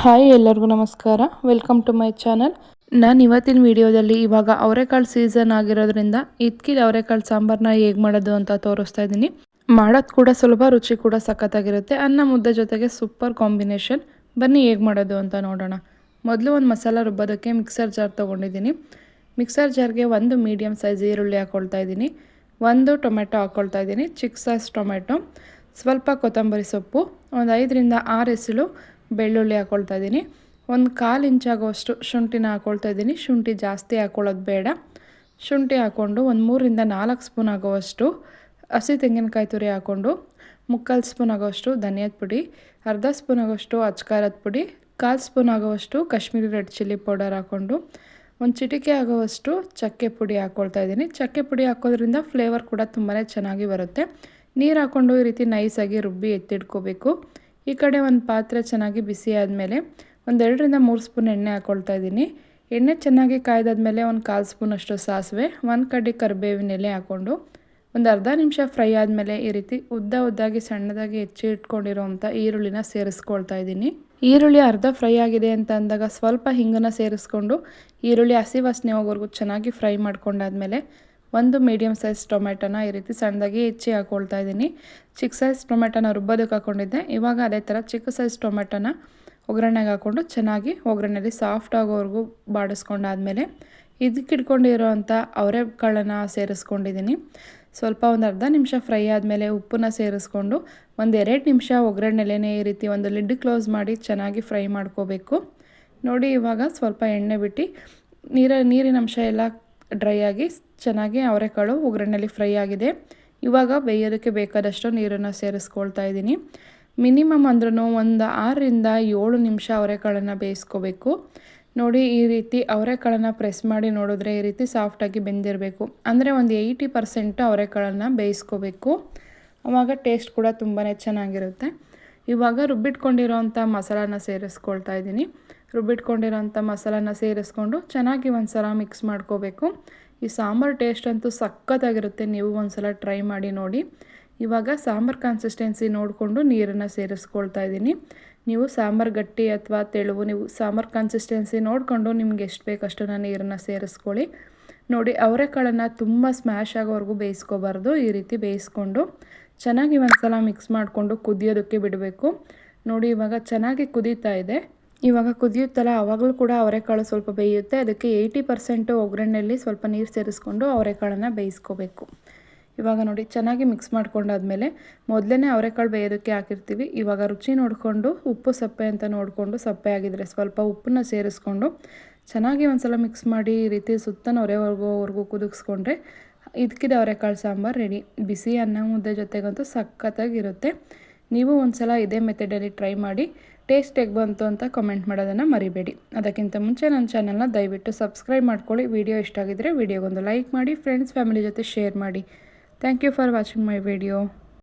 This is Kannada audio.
ಹಾಯ್ ಎಲ್ಲರಿಗೂ ನಮಸ್ಕಾರ. Welcome to my channel. ನಾನು ಇವತ್ತಿನ ವಿಡಿಯೋದಲ್ಲಿ ಇವಾಗ ಅವರೆಕಾಳು ಸೀಸನ್ ಆಗಿರೋದ್ರಿಂದ ಇದ್ಕಿದ ಅವರೆಕಾಳು ಸಾಂಬಾರನ್ನ ಹೇಗೆ ಮಾಡೋದು ಅಂತ ತೋರಿಸ್ತಾ ಇದ್ದೀನಿ. ಮಾಡೋದು ಕೂಡ ಸುಲಭ, ರುಚಿ ಕೂಡ ಸಖತ್ತಾಗಿರುತ್ತೆ. ಅನ್ನ ಮುದ್ದೆ ಜೊತೆಗೆ ಸೂಪರ್ ಕಾಂಬಿನೇಷನ್. ಬನ್ನಿ ಹೇಗೆ ಮಾಡೋದು ಅಂತ ನೋಡೋಣ. ಮೊದಲು ಒಂದು ಮಸಾಲ ರುಬ್ಬೋದಕ್ಕೆ ಮಿಕ್ಸರ್ ಜಾರ್ ತೊಗೊಂಡಿದ್ದೀನಿ. ಮಿಕ್ಸರ್ ಜಾರ್ಗೆ ಒಂದು ಮೀಡಿಯಮ್ ಸೈಜ್ ಈರುಳ್ಳಿ ಹಾಕ್ಕೊಳ್ತಾ ಇದ್ದೀನಿ, ಒಂದು ಟೊಮೆಟೊ ಹಾಕ್ಕೊಳ್ತಾ ಇದ್ದೀನಿ, ಚಿಕ್ಕ ಸೈಜ್ ಟೊಮೆಟೊ, ಸ್ವಲ್ಪ ಕೊತ್ತಂಬರಿ ಸೊಪ್ಪು, ಒಂದು 5ರಿಂದ 6 ಎಸಳು ಬೆಳ್ಳುಳ್ಳಿ ಹಾಕ್ಕೊಳ್ತಾ ಇದ್ದೀನಿ, ಒಂದು 1/4 ಇಂಚಾಗುವಷ್ಟು ಶುಂಠಿನ ಹಾಕ್ಕೊಳ್ತಾ ಇದ್ದೀನಿ. ಶುಂಠಿ ಜಾಸ್ತಿ ಹಾಕ್ಕೊಳ್ಳೋದು ಬೇಡ. ಶುಂಠಿ ಹಾಕ್ಕೊಂಡು ಒಂದು 3ರಿಂದ 4 ಸ್ಪೂನ್ ಆಗುವಷ್ಟು ಹಸಿ ತೆಂಗಿನಕಾಯಿ ತುರಿ ಹಾಕ್ಕೊಂಡು, 3/4 ಸ್ಪೂನ್ ಆಗುವಷ್ಟು ಧನಿಯಾದ ಪುಡಿ, ಅರ್ಧ ಸ್ಪೂನ್ ಆಗುವಷ್ಟು ಅಚ್ಕಾರದ ಪುಡಿ, 1/4 ಸ್ಪೂನ್ ಆಗುವಷ್ಟು ಕಾಶ್ಮೀರಿ ರೆಡ್ ಚಿಲ್ಲಿ ಪೌಡರ್ ಹಾಕ್ಕೊಂಡು, ಒಂದು ಚಿಟಿಕೆ ಆಗುವಷ್ಟು ಚಕ್ಕೆ ಪುಡಿ ಹಾಕ್ಕೊಳ್ತಾ ಇದ್ದೀನಿ. ಚಕ್ಕೆ ಪುಡಿ ಹಾಕೋದ್ರಿಂದ ಫ್ಲೇವರ್ ಕೂಡ ತುಂಬಾ ಚೆನ್ನಾಗಿ ಬರುತ್ತೆ. ನೀರು ಹಾಕ್ಕೊಂಡು ಈ ರೀತಿ ನೈಸಾಗಿ ರುಬ್ಬಿ ಎತ್ತಿಡ್ಕೋಬೇಕು. ಈ ಕಡೆ ಒಂದು ಪಾತ್ರೆ ಚೆನ್ನಾಗಿ ಬಿಸಿ ಆದಮೇಲೆ ಒಂದು 2ರಿಂದ 3 ಸ್ಪೂನ್ ಎಣ್ಣೆ ಹಾಕ್ಕೊಳ್ತಾ ಇದ್ದೀನಿ. ಎಣ್ಣೆ ಚೆನ್ನಾಗಿ ಕಾಯ್ದಾದ್ಮೇಲೆ ಒಂದು 1/4 ಸ್ಪೂನಷ್ಟು ಸಾಸಿವೆ, 1 ಕಡ್ಡಿ ಕರಿಬೇವಿನ ಎಲೆ ಹಾಕ್ಕೊಂಡು ಒಂದು ಅರ್ಧ ನಿಮಿಷ ಫ್ರೈ ಆದಮೇಲೆ ಈ ರೀತಿ ಉದ್ದಾಗಿ ಸಣ್ಣದಾಗಿ ಹೆಚ್ಚಿ ಇಟ್ಕೊಂಡಿರೋವಂಥ ಈರುಳ್ಳಿನ ಸೇರಿಸ್ಕೊಳ್ತಾ ಇದ್ದೀನಿ. ಈರುಳ್ಳಿ ಅರ್ಧ ಫ್ರೈ ಆಗಿದೆ ಅಂತ ಅಂದಾಗ ಸ್ವಲ್ಪ ಹಿಂಗನ್ನು ಸೇರಿಸ್ಕೊಂಡು ಈರುಳ್ಳಿ ಹಸಿ ವಾಸನೆ ಹೋಗೋವರೆಗೂ ಚೆನ್ನಾಗಿ ಫ್ರೈ ಮಾಡ್ಕೊಂಡಾದ್ಮೇಲೆ ಒಂದು ಮೀಡಿಯಮ್ ಸೈಜ್ ಟೊಮೆಟೊನ ಈ ರೀತಿ ಸಣ್ಣದಾಗಿ ಹೆಚ್ಚಿ ಹಾಕ್ಕೊಳ್ತಾ ಇದ್ದೀನಿ. ಚಿಕ್ಕ ಸೈಜ್ ಟೊಮೆಟೊನ ರುಬ್ಬೋದಕ್ಕೆ ಹಾಕ್ಕೊಂಡಿದ್ದೆ. ಇವಾಗ ಅದೇ ಥರ ಚಿಕ್ಕ ಸೈಜ್ ಟೊಮೆಟೊನ ಒಗ್ಗರಣೆಗೆ ಹಾಕ್ಕೊಂಡು ಚೆನ್ನಾಗಿ ಒಗ್ಗರಣೆಯಲ್ಲಿ ಸಾಫ್ಟ್ ಆಗೋವರೆಗೂ ಬಾಡಿಸ್ಕೊಂಡಾದ್ಮೇಲೆ ಇದಕ್ಕೆ ಇಟ್ಕೊಂಡಿರೋವಂಥ ಅವರೆಕಾಳನ್ನು ಸೇರಿಸ್ಕೊಂಡಿದ್ದೀನಿ. ಸ್ವಲ್ಪ ಒಂದು ಅರ್ಧ ನಿಮಿಷ ಫ್ರೈ ಆದಮೇಲೆ ಉಪ್ಪನ್ನ ಸೇರಿಸ್ಕೊಂಡು ಒಂದು 2 ನಿಮಿಷ ಒಗ್ಗರಣೆಲೇ ಈ ರೀತಿ ಒಂದು ಲಿಡ್ ಕ್ಲೋಸ್ ಮಾಡಿ ಚೆನ್ನಾಗಿ ಫ್ರೈ ಮಾಡ್ಕೋಬೇಕು. ನೋಡಿ ಇವಾಗ ಸ್ವಲ್ಪ ಎಣ್ಣೆ ಬಿಟ್ಟು ನೀರಿನ ಅಂಶ ಎಲ್ಲ ಡ್ರೈ ಆಗಿ ಚೆನ್ನಾಗಿ ಅವರೆಕಾಳು ಒಗ್ಗರಣೆಯಲ್ಲಿ ಫ್ರೈ ಆಗಿದೆ. ಇವಾಗ ಬೇಯೋದಕ್ಕೆ ಬೇಕಾದಷ್ಟು ನೀರನ್ನು ಸೇರಿಸ್ಕೊಳ್ತಾ ಇದ್ದೀನಿ. ಮಿನಿಮಮ್ ಅಂದ್ರೂ ಒಂದು 6ರಿಂದ 7 ನಿಮಿಷ ಅವರೆಕಾಳನ್ನು ಬೇಯಿಸ್ಕೋಬೇಕು. ನೋಡಿ ಈ ರೀತಿ ಅವರೆಕಾಳನ್ನು ಪ್ರೆಸ್ ಮಾಡಿ ನೋಡಿದ್ರೆ ಈ ರೀತಿ ಸಾಫ್ಟಾಗಿ ಬೆಂದಿರಬೇಕು. ಅಂದರೆ ಒಂದು 80% ಅವರೆಕಾಳನ್ನು ಬೇಯಿಸ್ಕೋಬೇಕು. ಆವಾಗ ಟೇಸ್ಟ್ ಕೂಡ ತುಂಬಾ ಚೆನ್ನಾಗಿರುತ್ತೆ. ಇವಾಗ ರುಬ್ಬಿಟ್ಕೊಂಡಿರೋವಂಥ ಮಸಾಲಾನ ಸೇರಿಸ್ಕೊಳ್ತಾ ಇದ್ದೀನಿ. ರುಬ್ಬಿಟ್ಕೊಂಡಿರೋಂಥ ಮಸಾಲಾನ ಸೇರಿಸ್ಕೊಂಡು ಚೆನ್ನಾಗಿ ಒಂದು ಸಲ ಮಿಕ್ಸ್ ಮಾಡ್ಕೋಬೇಕು. ಈ ಸಾಂಬಾರು ಟೇಸ್ಟ್ ಅಂತೂ ಸಖತ್ತಾಗಿರುತ್ತೆ. ನೀವು ಒಂದು ಸಲ ಟ್ರೈ ಮಾಡಿ ನೋಡಿ. ಇವಾಗ ಸಾಂಬಾರು ಕನ್ಸಿಸ್ಟೆನ್ಸಿ ನೋಡಿಕೊಂಡು ನೀರನ್ನು ಸೇರಿಸ್ಕೊಳ್ತಾ ಇದ್ದೀನಿ. ನೀವು ಸಾಂಬಾರು ಗಟ್ಟಿ ಅಥವಾ ತೆಳುವು ನೀವು ಸಾಂಬಾರು ಕನ್ಸಿಸ್ಟೆನ್ಸಿ ನೋಡಿಕೊಂಡು ನಿಮ್ಗೆ ಎಷ್ಟು ಬೇಕಷ್ಟು ಅಷ್ಟನ್ನು ನೀರನ್ನು ಸೇರಿಸ್ಕೊಳ್ಳಿ. ನೋಡಿ ಅವರೆಕಾಳನ್ನು ತುಂಬ ಸ್ಮ್ಯಾಶ್ ಆಗೋವರೆಗೂ ಬೇಯಿಸ್ಕೋಬಾರ್ದು. ಈ ರೀತಿ ಬೇಯಿಸ್ಕೊಂಡು ಚೆನ್ನಾಗಿ ಒಂದು ಸಲ ಮಿಕ್ಸ್ ಮಾಡಿಕೊಂಡು ಕುದಿಯೋದಕ್ಕೆ ಬಿಡಬೇಕು. ನೋಡಿ ಇವಾಗ ಚೆನ್ನಾಗಿ ಕುದೀತಾ ಇದೆ. ಇವಾಗ ಕುದಿಯುತ್ತಲ್ಲ ಆವಾಗಲೂ ಕೂಡ ಅವರೆಕಾಳು ಸ್ವಲ್ಪ ಬೇಯುತ್ತೆ. ಅದಕ್ಕೆ 80% ಒಗ್ಗರಣೆಯಲ್ಲಿ ಸ್ವಲ್ಪ ನೀರು ಸೇರಿಸ್ಕೊಂಡು ಅವರೆಕಾಳನ್ನು ಬೇಯಿಸ್ಕೋಬೇಕು. ಇವಾಗ ನೋಡಿ ಚೆನ್ನಾಗಿ ಮಿಕ್ಸ್ ಮಾಡ್ಕೊಂಡಾದ್ಮೇಲೆ ಮೊದಲೇ ಅವರೆಕಾಳು ಬೇಯೋದಕ್ಕೆ ಹಾಕಿರ್ತೀವಿ. ಇವಾಗ ರುಚಿ ನೋಡಿಕೊಂಡು ಉಪ್ಪು ಸಪ್ಪೆ ಅಂತ ನೋಡಿಕೊಂಡು ಸಪ್ಪೆ ಆಗಿದ್ರೆ ಸ್ವಲ್ಪ ಉಪ್ಪನ್ನ ಸೇರಿಸ್ಕೊಂಡು ಚೆನ್ನಾಗಿ ಒಂದು ಸಲ ಮಿಕ್ಸ್ ಮಾಡಿ ಈ ರೀತಿ ಸುತ್ತ ನೊರೆವರೆಗೂ ಕುದಿಸ್ಕೊಂಡ್ರೆ ಇದಕ್ಕಿದ ಅವರೆಕಾಳು ಸಾಂಬಾರು ರೆಡಿ. ಬಿಸಿ ಅನ್ನ ಮುದ್ದೆ ಜೊತೆಗಂತೂ ಸಖತ್ತಾಗಿರುತ್ತೆ. ನೀವು ಒಂದು ಸಲ ಇದೇ ಮೆಥಡಲ್ಲಿ ಟ್ರೈ ಮಾಡಿ ಟೇಸ್ಟ್ ಹೇಗೆ ಬಂತು ಅಂತ ಕಮೆಂಟ್ ಮಾಡೋದನ್ನು ಮರಿಬೇಡಿ. ಅದಕ್ಕಿಂತ ಮುಂಚೆ ನನ್ನ ಚಾನಲ್ನ ದಯವಿಟ್ಟು ಸಬ್ಸ್ಕ್ರೈಬ್ ಮಾಡ್ಕೊಳ್ಳಿ. ವಿಡಿಯೋ ಇಷ್ಟ ಆಗಿದ್ದರೆ ವಿಡಿಯೋಗೊಂದು ಲೈಕ್ ಮಾಡಿ, ಫ್ರೆಂಡ್ಸ್ ಫ್ಯಾಮಿಲಿ ಜೊತೆ ಶೇರ್ ಮಾಡಿ. Thank you for watching my video.